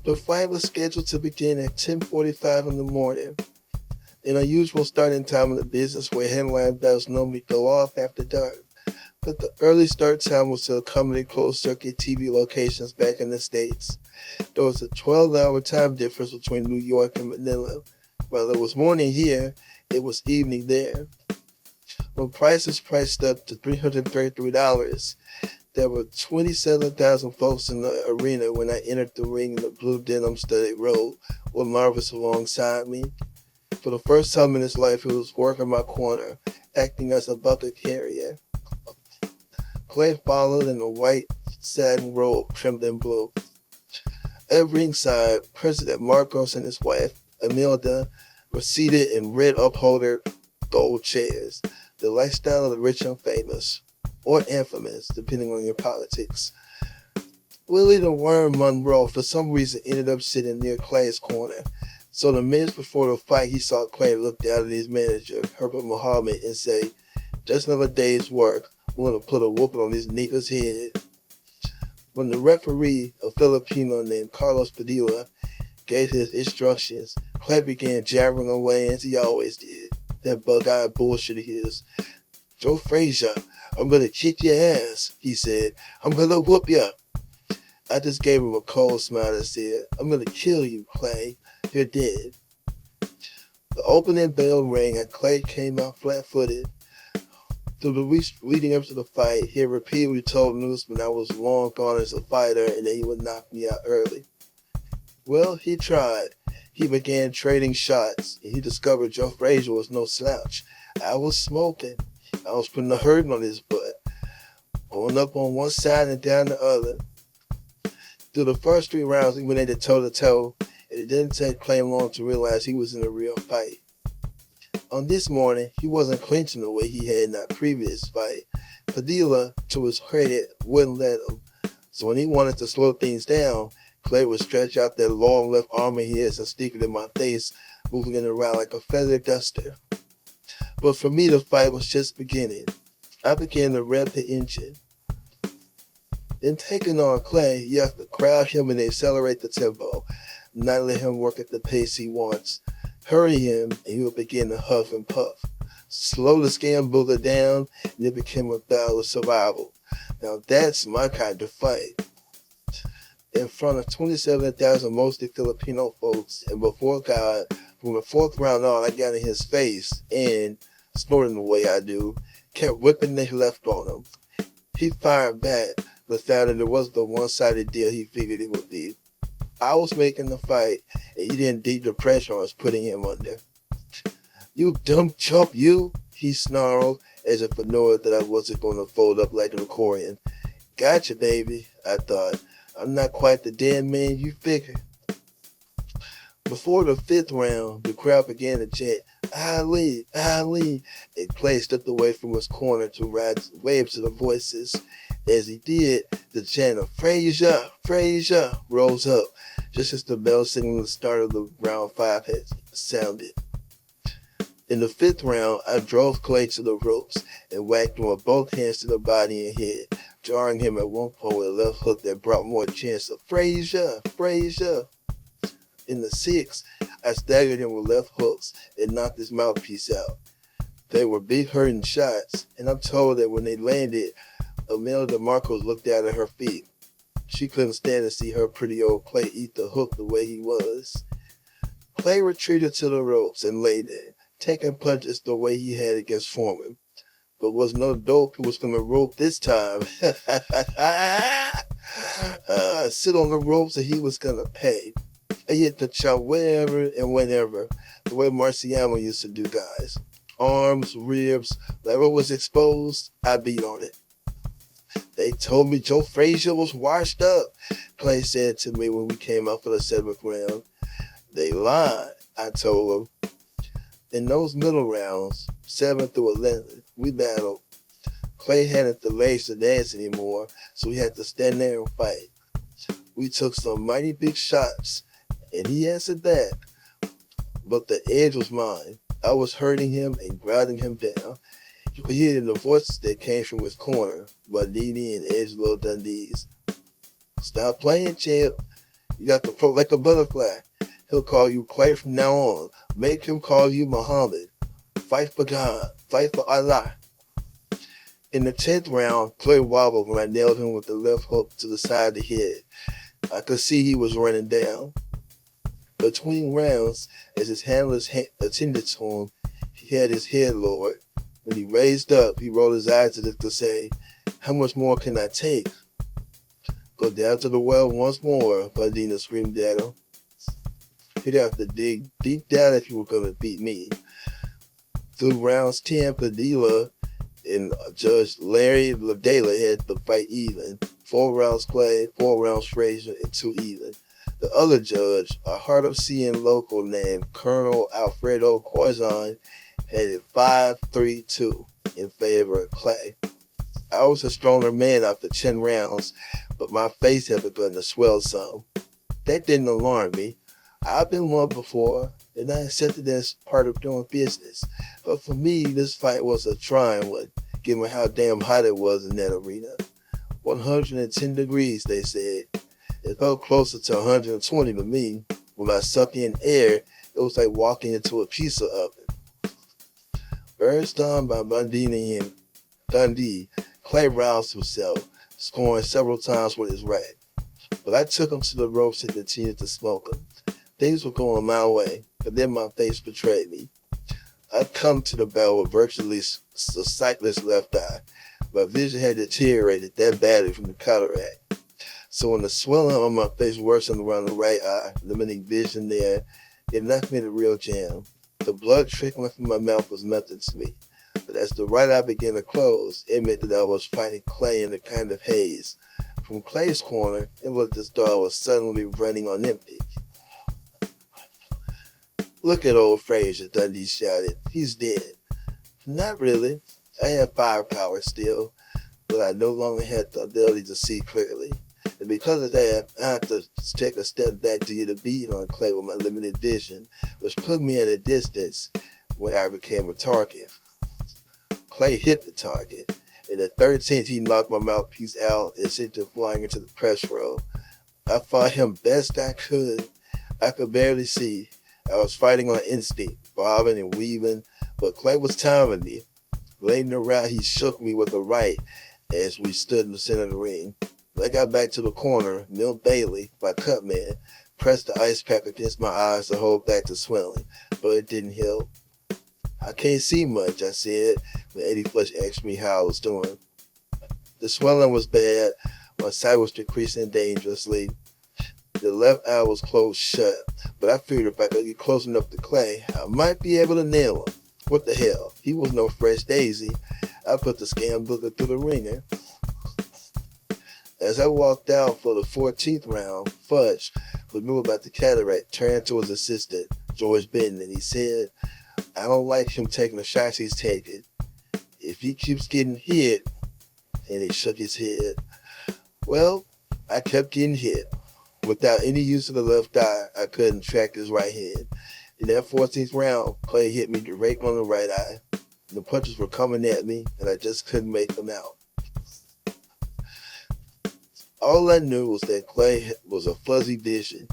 The fight was scheduled to begin at 10:45 in the morning, an unusual starting time in the business where headline bells normally go off after dark. But the early start time was to accommodate closed-circuit TV locations back in the States. There was a 12-hour time difference between New York and Manila. While it was morning here, it was evening there. When prices priced up to $333, there were 27,000 folks in the arena when I entered the ring in the blue denim-studded robe with Marvis alongside me. For the first time in his life, he was working my corner, acting as a bucket carrier. Clay followed in a white satin robe trimmed in blue. At ringside, President Marcos and his wife, Imelda, were seated in red upholder gold chairs, the lifestyle of the rich and famous, or infamous, depending on your politics. Willie the Worm Monroe, for some reason, ended up sitting near Clay's corner. So the minutes before the fight, he saw Clay look down at his manager, Herbert Muhammad, and say, "Just another day's work. We're going to put a whooping on this nigga's head." When the referee, a Filipino named Carlos Padilla, gave his instructions, Clay began jabbering away as he always did. That bug-eyed bullshit of his. "Joe Frazier, I'm going to kick your ass," he said. "I'm going to whoop you." I just gave him a cold smile and said, "I'm going to kill you, Clay. You're dead." The opening bell rang and Clay came out flat-footed. Through the weeks leading up to the fight, he had repeatedly told Newsman I was long gone as a fighter and that he would knock me out early. Well, he tried. He began trading shots, and he discovered Joe Frazier was no slouch. I was smoking. I was putting a hurting on his butt, going up on one side and down the other. Through the first 3 rounds, we went into toe-to-toe, and it didn't take Clay long to realize he was in a real fight. On this morning, he wasn't clinching the way he had in that previous fight. Padilla, to his credit, wouldn't let him. So when he wanted to slow things down, Clay would stretch out that long left arm of his and stick it in my face, moving it around like a feather duster. But for me, the fight was just beginning. I began to rev the engine. In taking on Clay, you have to crowd him and accelerate the tempo, not let him work at the pace he wants. Hurry him, and he will begin to huff and puff. Slow the scam builder down, and it became a battle of survival. Now that's my kind of fight. In front of 27,000 mostly Filipino folks, and before God, from the 4th round on, I got in his face and, snorting the way I do, kept whipping the left on him. He fired back, but found that it wasn't the one-sided deal he figured it would be. I was making the fight, and he didn't deep the pressure I was putting him under. "You dumb chump, you," he snarled, as if annoyed that I wasn't going to fold up like an accordion. "Gotcha, baby," I thought. "I'm not quite the damn man you figure." Before the 5th round, the crowd began to chant, "Ali, Ali," and Clay stepped away from his corner to wave to the voices. As he did, the chant of "Frazier, Frazier" rose up, just as the bell signaling the start of the round 5 had sounded. In the 5th round, I drove Clay to the ropes and whacked him with both hands to the body and head, jarring him at one point with a left hook that brought more chants of "Frazier, Frazier." In the 6th, I staggered him with left hooks and knocked his mouthpiece out. They were big hurting shots, and I'm told that when they landed, Imelda Marcos looked down at her feet. She couldn't stand to see her pretty old Clay eat the hook the way he was. Clay retreated to the ropes and lay there, taking punches the way he had against Foreman. But was no dope who was going to rope this time. Sit on the ropes and he was going to pay. I hit the chop wherever and whenever, the way Marciano used to do, guys. Arms, ribs, whatever was exposed, I beat on it. "They told me Joe Frazier was washed up," Clay said to me when we came out for the 7th round. "They lied," I told him. In those middle rounds, 7 through 11, we battled. Clay hadn't the legs to dance anymore, so we had to stand there and fight. We took some mighty big shots, and he answered that. But the edge was mine. I was hurting him and grinding him down. You could hear it in the voices that came from his corner, Bandini and Angelo Dundee's. "Stop playing, champ. You got to float like a butterfly. He'll call you Clay from now on. Make him call you Muhammad. Fight for God. Fight for Allah. In the 10th round, Clay wobbled when I nailed him with the left hook to the side of the head. I could see he was running down. Between rounds, as his handlers attended to him, he had his head lowered. When he raised up, he rolled his eyes as if to say, "How much more can I take?" "Go down to the well once more," Padina screamed at him. He'd have to dig deep down if you were going to beat me. Through rounds 10, Padilla and Judge Larry Ladela had the fight even. 4 rounds Clay, 4 rounds Frazier, and 2 even. The other judge, a hard-of-seeing local named Colonel Alfredo Corzon, had it 5-3-2 in favor of Clay. I was a stronger man after 10 rounds, but my face had begun to swell some. That didn't alarm me. I've been won before, and I accepted it as part of doing business. But for me, this fight was a trying one, given how damn hot it was in that arena. 110 degrees, they said. It felt closer to 120 to me. When I sucked in air, it was like walking into a pizza oven. Urged on by Bundini and Dundee, Clay roused himself, scoring several times with his right. But I took him to the ropes and continued to smoke him. Things were going my way, but then my face betrayed me. I'd come to the bell with virtually a sightless left eye. My vision had deteriorated that badly from the cataract. So when the swelling on my face worsened around the right eye, limiting vision there, it left me in a real jam. The blood trickling from my mouth was nothing to me. But as the right eye began to close, it meant that I was fighting Clay in a kind of haze. From Clay's corner, it looked as though I was suddenly running on empty. "Look at old Frazier," Dundee shouted. "He's dead." Not really. I had firepower still, but I no longer had the ability to see clearly. And because of that, I had to take a step back to get a beat on Clay with my limited vision, which put me at a distance when I became a target. Clay hit the target. In the 13th, he knocked my mouthpiece out and sent it flying into the press row. I fought him best I could. I could barely see. I was fighting on instinct, bobbing and weaving, but Clay was timing me. Late in the round, he shook me with a right as we stood in the center of the ring. When I got back to the corner, Milt Bailey, my cut man, pressed the ice pack against my eyes to hold back the swelling, but it didn't help. "I can't see much," I said, when Eddie Fletch asked me how I was doing. The swelling was bad, my sight was decreasing dangerously. The left eye was closed shut, but I figured if I could get close enough to Clay, I might be able to nail him. What the hell? He was no fresh daisy. I put the scam booker through the ringer. As I walked out for the 14th round, Fudge, who knew about the cataract, turned to his assistant, George Benton, and he said, "I don't like him taking the shots he's taking. If he keeps getting hit," and he shook his head. Well, I kept getting hit. Without any use of the left eye, I couldn't track his right hand. In that 14th round, Clay hit me direct on the right eye. The punches were coming at me, and I just couldn't make them out. All I knew was that Clay was a fuzzy vision,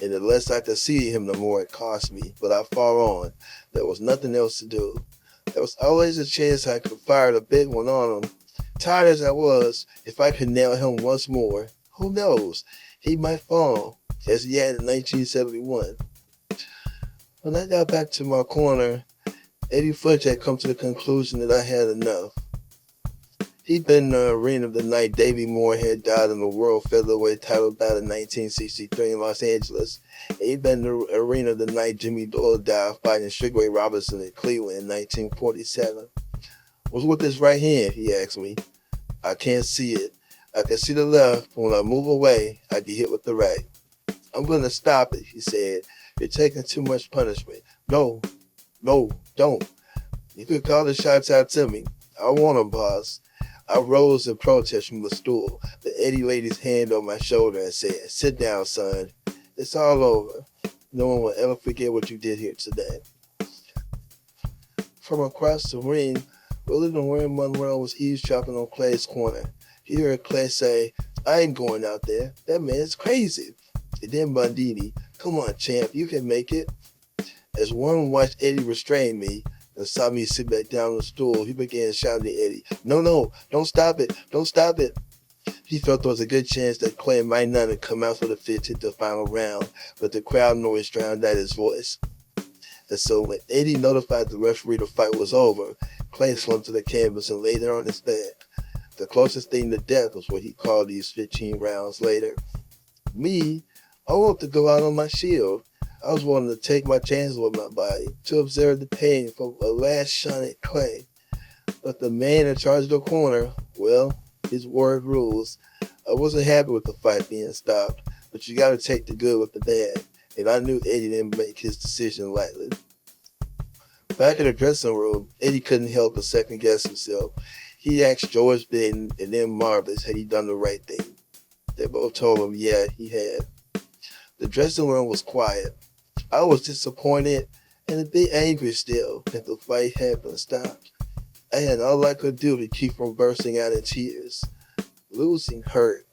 and the less I could see him, the more it cost me. But I fought on. There was nothing else to do. There was always a chance I could fire the big one on him. Tired as I was, if I could nail him once more, who knows? He might fall, as he had in 1971. When I got back to my corner, Eddie Fletch had come to the conclusion that I had enough. He'd been in the arena the night Davey Moore had died in the World Featherweight title bout in 1963 in Los Angeles. He'd been in the arena the night Jimmy Doyle died fighting Sugar Ray Robinson in Cleveland in 1947. "What's with this right hand?" he asked me. "I can't see it. I can see the left, but when I move away, I get hit with the right." "I'm going to stop it," he said. "You're taking too much punishment." No, don't. You could call the shots out to me. I want them, boss." I rose in protest from the stool, but Eddie laid his hand on my shoulder and said, "Sit down, son. It's all over. No one will ever forget what you did here today." From across the ring, Willard and Warren Monroe was eavesdropping on Clay's corner. He heard Clay say, "I ain't going out there. That man's crazy." And then Bundini, come on, champ, you can make it. As Warren watched Eddie restrain me and saw me sit back down on the stool, he began shouting at Eddie, no, don't stop it, don't stop it. He felt there was a good chance that Clay might not have come out for the fifth hit the final round, but the crowd noise drowned out his voice. And so when Eddie notified the referee the fight was over, Clay slumped to the canvas and lay there on his back. The closest thing to death was what he called these 15 rounds later. Me, I wanted to go out on my shield. I was willing to take my chances with my body, to observe the pain from a last shot at Clay. But the man in charge of the corner, well, his word rules. I wasn't happy with the fight being stopped, but you gotta take the good with the bad, and I knew Eddie didn't make his decision lightly. Back in the dressing room, Eddie couldn't help but second guess himself. He asked George Benton and then Marvis had he done the right thing. They both told him, yeah, he had. The dressing room was quiet. I was disappointed and a bit angry still that the fight had been stopped. I had all I could do to keep from bursting out in tears. Losing hurt,